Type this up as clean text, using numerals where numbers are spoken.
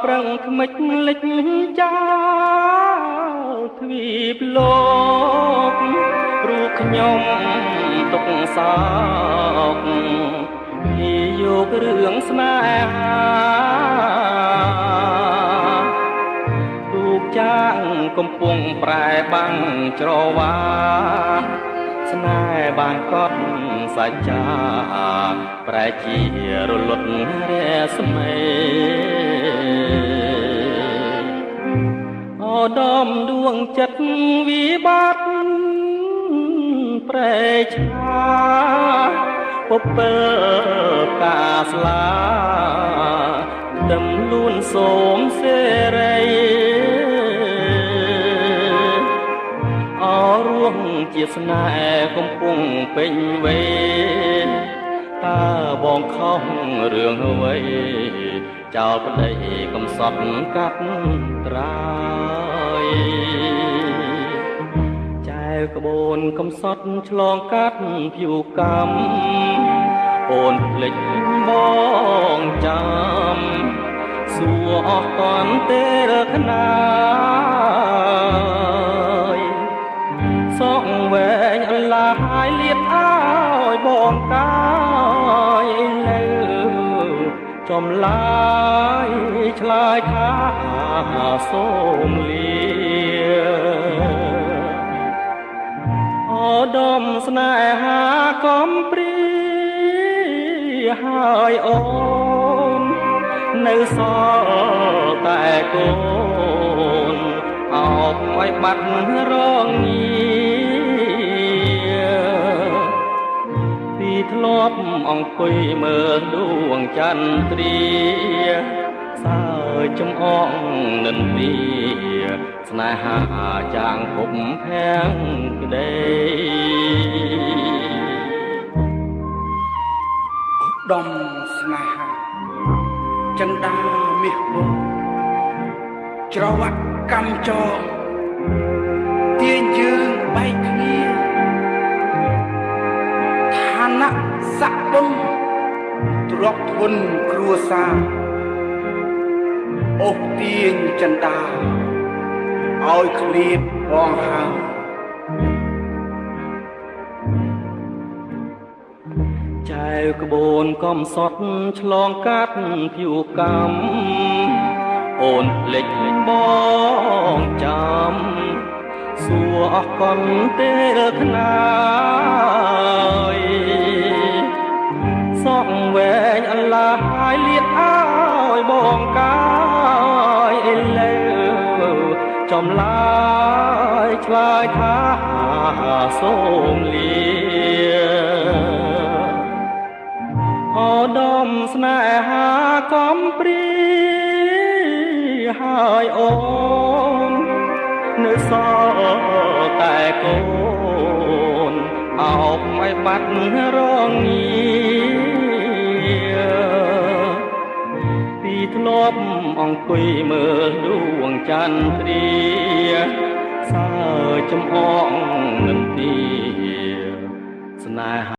ប្រឹងខ្មិចលិចចាទ្វីបលោកព្រោះខ្ញុំទុកសោកពីយករឿងស្នេហាទូកចាងកំពុងប្រែបាំងច្រវាស្នេហ៍បានកត់សច្ចាប្រែជារលត់រស្មីអូដំដួងចិត្តវិបត្តិប្រែឆាពពើកាស្លាដឹមលួនសូមសេរីអរួងជាស្នេហ៍កំពុងពេញវេនតើបងខំរឿងអ្វីចោលប្តីកំសត់កាត់ត្រាយចែវក្បូនកំសត់ឆ្លងកាត់ភៀវកម្មអូនភ្លេចបងចាំសួរអស់តន់ទេរខ្នាយសងវែងអន្លាយលៀបអើយបងកាយលើចំឡាយឆ្លើយថាសូមលាអូដំស្នេហាកំព្រាហើយអូននៅសល់តែកូនអោបឲ្យបាត់រងងារពីធ្លាប់អង្គុយមើលដួងចន្ទ្រាសើចចំអងនិន្ទាស្នេហាចាងភពភាំងក្ដីដំស្នេហាចិន្តាមាសបងច្រវាក់កម្មចងទាញយើងបែកគ្នាឋានៈស័ក្តិបុណ្យទ្រព្យធនគ្រួសារអូសទាញចិន្តាឲ្យឃ្លាតបងហើចែវក្បូនកំសត់ឆ្លងកាត់ភៀវកម្មអូនភ្លេចបងចាំសួរអស់កលទេរខ្នាយសងវែងអន្លាយលៀបអើយបងកាយលើចំឡាយឆ្លើយថាសូមលាអូដំស្នេហាកំព្រាហើយអូននៅសល់តែកូនអោបឲ្យបាត់រងងារពីធ្លាប់អង្គុយមើលដួងចន្ទ្រាសើចំអងនិន្ទាស្នេហា